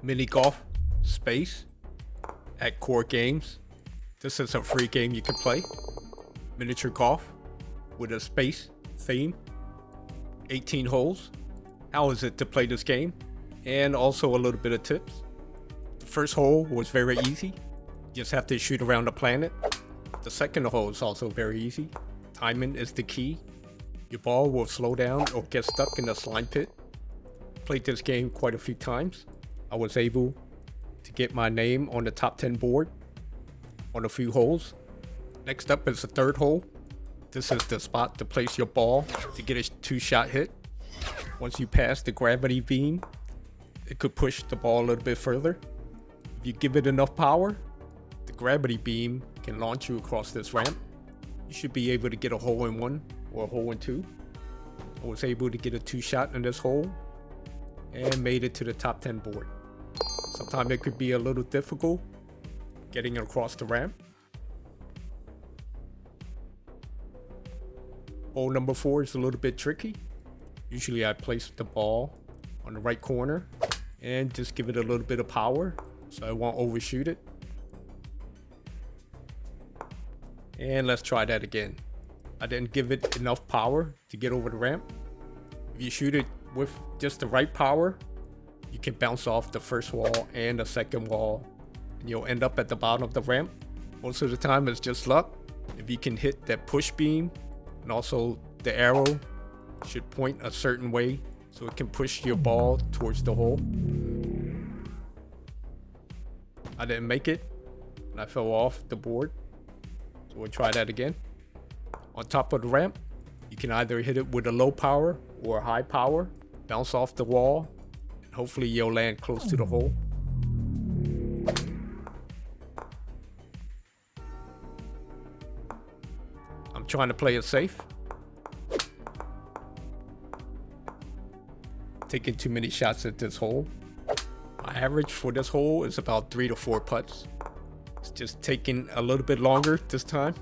Mini Golf Space at Core Games. This is a free game you can play. Miniature golf with a space theme. 18 holes. How is it to play this game? And also a little bit of tips. The first hole was very easy. You just have to shoot around the planet. The second hole is also very easy. Timing is the key. Your ball will slow down or get stuck in the slime pit. Played this game quite a few times. I was able to get my name on the top 10 board on a few holes. Next up is the third hole. This is the spot to place your ball to get a 2-shot hit. Once you pass the gravity beam, it could push the ball a little bit further. If you give it enough power, the gravity beam can launch you across this ramp. You should be able to get a hole in one or a hole in two. I was able to get a 2-shot in this hole and made it to the top 10 board. Sometimes it could be a little difficult getting across the ramp. Hole number 4 is a little bit tricky. Usually I place the ball on the right corner and just give it a little bit of power so I won't overshoot it. And let's try that again. I didn't give it enough power to get over the ramp. If you shoot it with just the right power, you can bounce off the first wall and the second wall, and you'll end up at the bottom of the ramp. Most of the time it's just luck. If you can hit that push beam, and also the arrow should point a certain way so it can push your ball towards the hole. I didn't make it and I fell off the board, so we'll try that again. On top of the ramp, you can either hit it with a low power or a high power, bounce off the wall, and hopefully you'll land close to the hole. I'm trying to play it safe. Taking too many shots at this hole. My average for this hole is about 3 to 4 putts. It's just taking a little bit longer this time.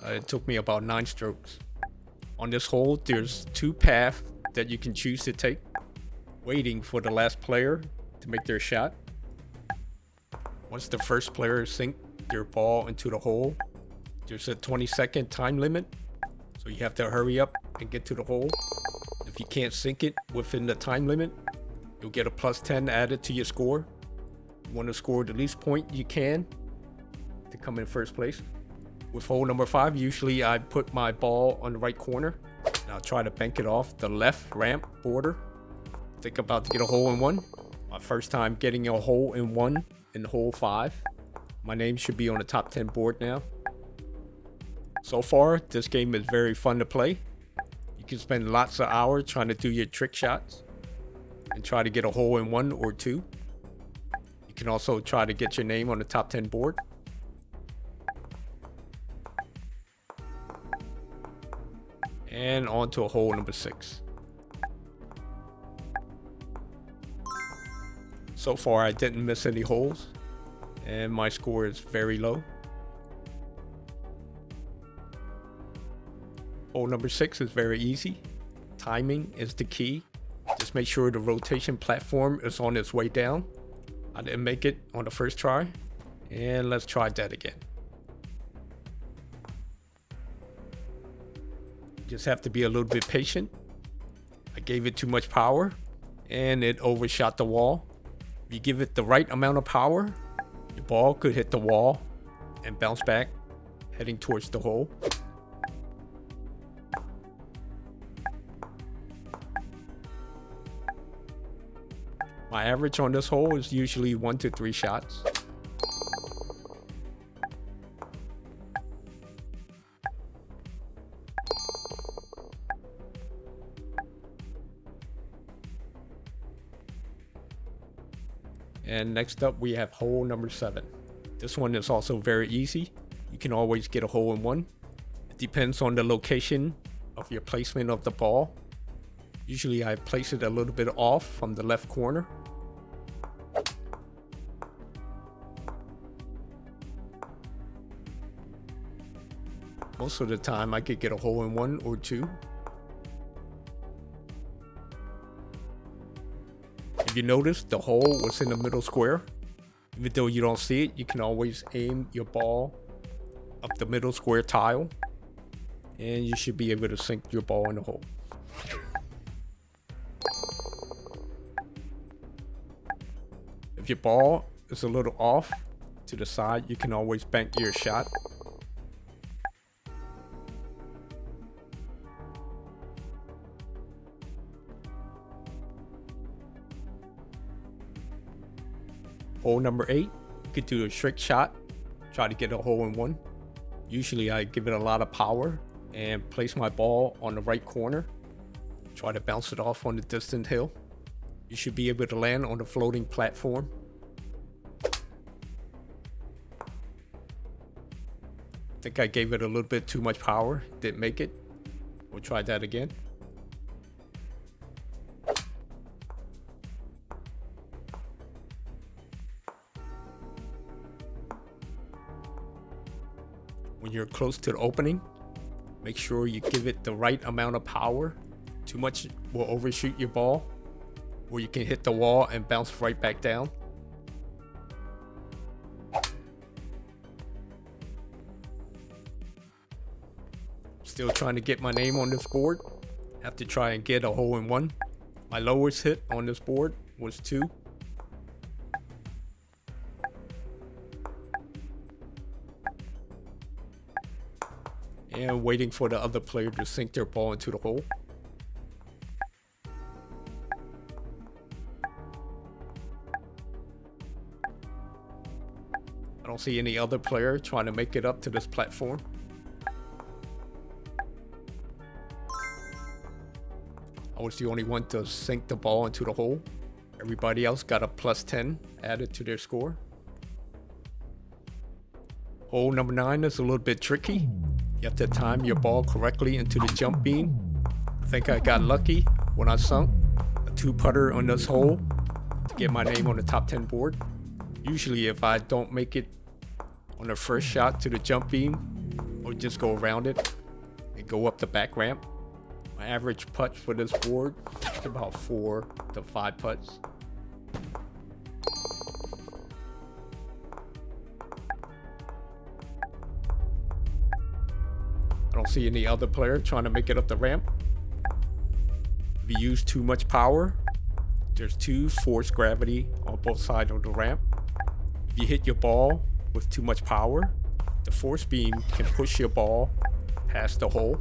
It took me about 9 strokes. On this hole, there's 2 paths that you can choose to take. Waiting for the last player to make their shot. Once the first player sinks their ball into the hole, there's a 20-second time limit. So you have to hurry up and get to the hole. If you can't sink it within the time limit, you'll get a +10 added to your score. You want to score the least point you can to come in first place. With hole number 5, usually I put my ball on the right corner and I'll try to bank it off the left ramp border. Think about to get a hole in one. My first time getting a hole in one in hole 5. My name should be on the top 10 board now. So far, this game is very fun to play. You can spend lots of hours trying to do your trick shots and try to get a hole in 1 or 2. You can also try to get your name on the top 10 board. And on to a hole number 6. So far, I didn't miss any holes, and my score is very low. Hole number 6 is very easy. Timing is the key. Just make sure the rotation platform is on its way down. I didn't make it on the first try, and let's try that again. Just have to be a little bit patient. I gave it too much power and it overshot the wall. If you give it the right amount of power, your ball could hit the wall and bounce back, heading towards the hole. My average on this hole is usually 1 to 3 shots. And next up we have hole number 7. This one is also very easy. You can always get a hole in one. It depends on the location of your placement of the ball. Usually I place it a little bit off from the left corner. Most of the time I could get a hole in 1 or 2. If you notice, the hole was in the middle square. Even though you don't see it, you can always aim your ball up the middle square tile, and you should be able to sink your ball in the hole. If your ball is a little off to the side, you can always bank your shot. Hole number 8, you could do a trick shot, try to get a hole in one. Usually I give it a lot of power and place my ball on the right corner. Try to bounce it off on the distant hill. You should be able to land on the floating platform. I think I gave it a little bit too much power, didn't make it. We'll try that again. When you're close to the opening, make sure you give it the right amount of power. Too much will overshoot your ball, or you can hit the wall and bounce right back down. Still trying to get my name on this board. Have to try and get a hole in one. My lowest hit on this board was 2. And waiting for the other player to sink their ball into the hole. I don't see any other player trying to make it up to this platform. I was the only one to sink the ball into the hole. Everybody else got a +10 added to their score. Hole number 9 is a little bit tricky. You have to time your ball correctly into the jump beam. I think I got lucky when I sunk a 2-putter on this hole to get my name on the top 10 board. Usually if I don't make it on the first shot to the jump beam, I'll just go around it and go up the back ramp. My average putt for this board is about 4 to 5 putts. I don't see any other player trying to make it up the ramp. If you use too much power, there's 2 force gravity on both sides of the ramp. If you hit your ball with too much power, the force beam can push your ball past the hole.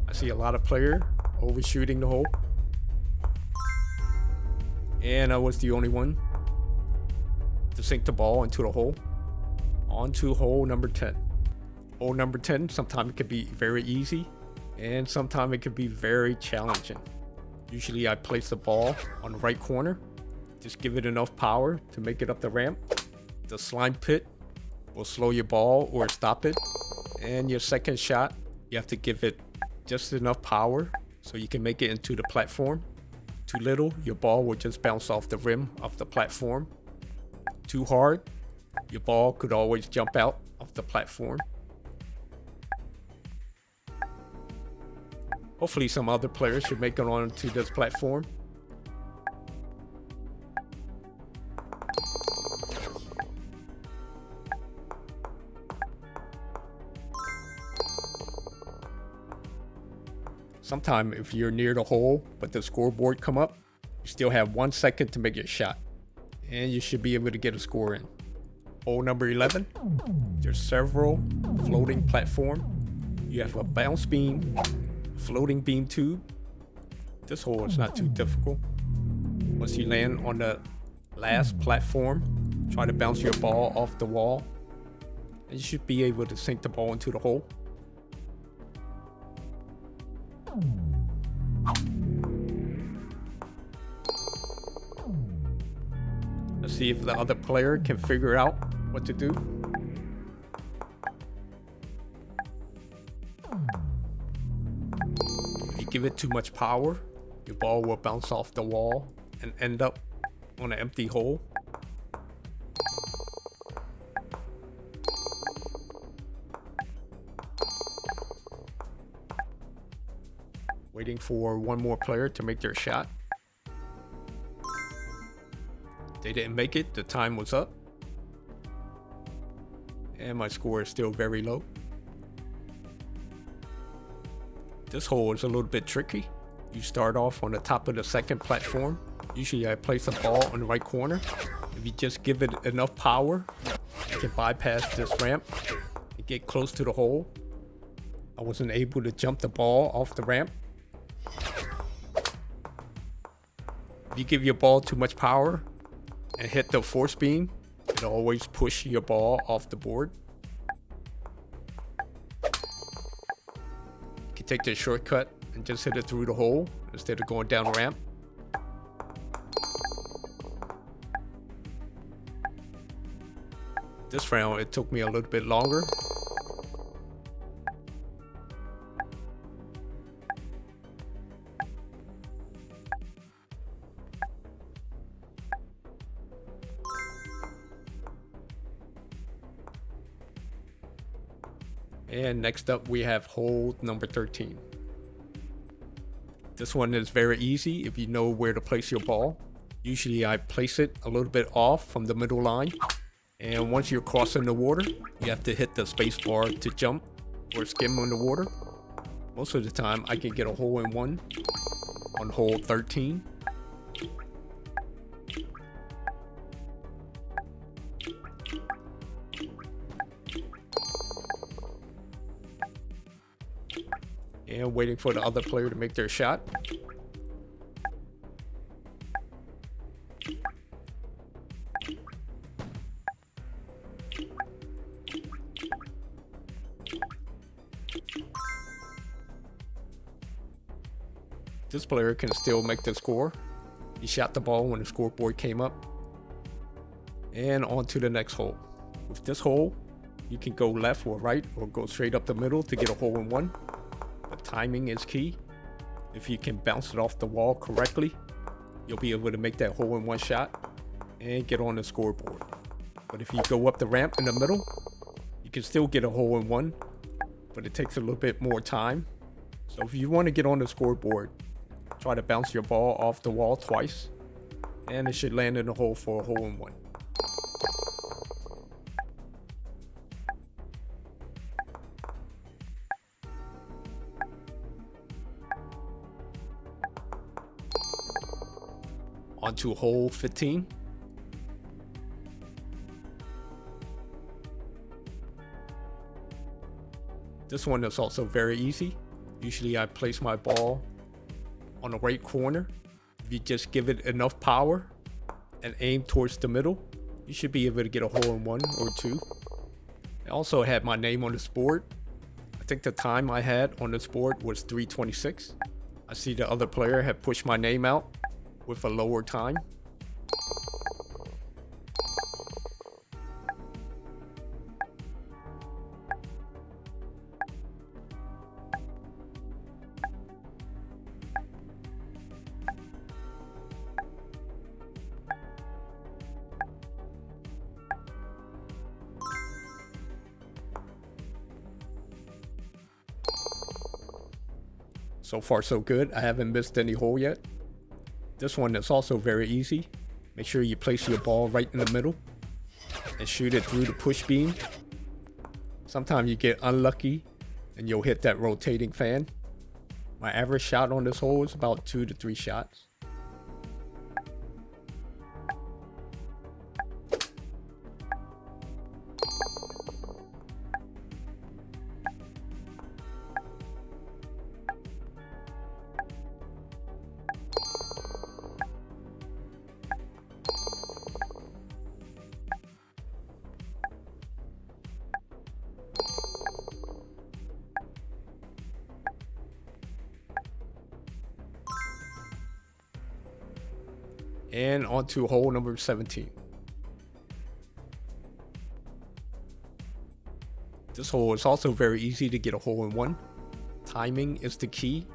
I see a lot of players overshooting the hole. And I was the only one to sink the ball into the hole. On to hole number 10. Hole number 10, sometimes it can be very easy and sometimes it can be very challenging. Usually I place the ball on the right corner. Just give it enough power to make it up the ramp. The slime pit will slow your ball or stop it. And your second shot, you have to give it just enough power so you can make it into the platform. Too little, your ball will just bounce off the rim of the platform. Too hard, your ball could always jump out of the platform. Hopefully some other players should make it onto this platform. Sometimes if you're near the hole but the scoreboard come up, you still have 1 second to make your shot. And you should be able to get a score in. Hole number 11, there's several floating platforms. You have a bounce beam, floating beam tube. This hole is not too difficult. Once you land on the last platform, try to bounce your ball off the wall, and you should be able to sink the ball into the hole. Let's see if the other player can figure out what to do. If you give it too much power, your ball will bounce off the wall and end up on an empty hole. Waiting for one more player to make their shot. They didn't make it, the time was up. And my score is still very low. This hole is a little bit tricky. You start off on the top of the second platform. Usually I place the ball on the right corner. If you just give it enough power, you can bypass this ramp and get close to the hole. I wasn't able to jump the ball off the ramp. If you give your ball too much power and hit the force beam, it'll always push your ball off the board. You can take the shortcut and just hit it through the hole instead of going down the ramp. This round, it took me a little bit longer. And next up we have hole number 13. This one is very easy if you know where to place your ball. Usually I place it a little bit off from the middle line. And once you're crossing the water, you have to hit the space bar to jump or skim on the water. Most of the time I can get a hole in one on hole 13. And waiting for the other player to make their shot. This player can still make the score. He shot the ball when the scoreboard came up. And on to the next hole. With this hole, you can go left or right or go straight up the middle to get a hole in one. But timing is key. If you can bounce it off the wall correctly, you'll be able to make that hole in one shot and get on the scoreboard. But if you go up the ramp in the middle, you can still get a hole in one, but it takes a little bit more time. So if you want to get on the scoreboard, try to bounce your ball off the wall twice, and it should land in the hole for a hole in one. On to hole 15. This one is also very easy. Usually I place my ball on the right corner. If you just give it enough power and aim towards the middle, you should be able to get a hole in one or two. I also had my name on this board. I think the time I had on this board was 3:26. I see the other player had pushed my name out with a lower time. So far so good. I haven't missed any hole yet. This one is also very easy. Make sure you place your ball right in the middle and shoot it through the push beam. Sometimes you get unlucky and you'll hit that rotating fan. My average shot on this hole is about 2 to 3 shots. And on to hole number 17. This hole is also very easy to get a hole in one. Timing is the key.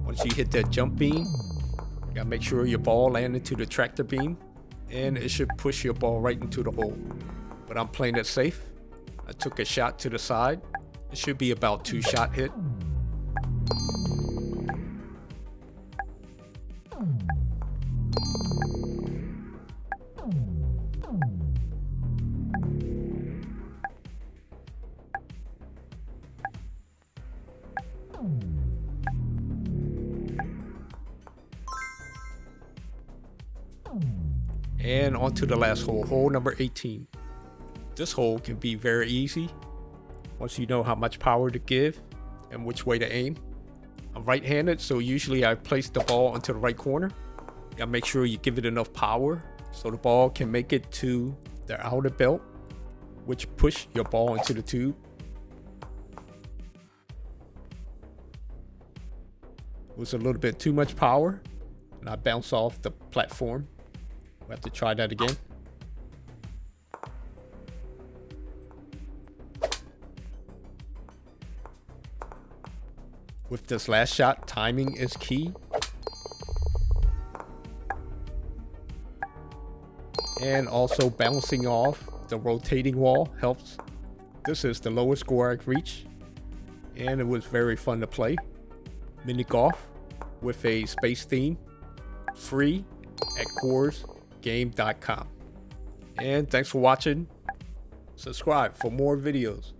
Once you hit that jump beam, you gotta make sure your ball lands into the tractor beam, and it should push your ball right into the hole. But I'm playing it safe. I took a shot to the side. It should be about 2 shot hit. And on to the last hole, hole number 18. This hole can be very easy once you know how much power to give and which way to aim. I'm right-handed, so usually I place the ball into the right corner. You gotta make sure you give it enough power so the ball can make it to the outer belt, which push your ball into the tube. It was a little bit too much power, and I bounced off the platform. We'll have to try that again. With this last shot, timing is key. And also bouncing off the rotating wall helps. This is the lowest score I could reach, and it was very fun to play. Mini golf with a space theme, free at CoorsGame.com. And thanks for watching. Subscribe for more videos.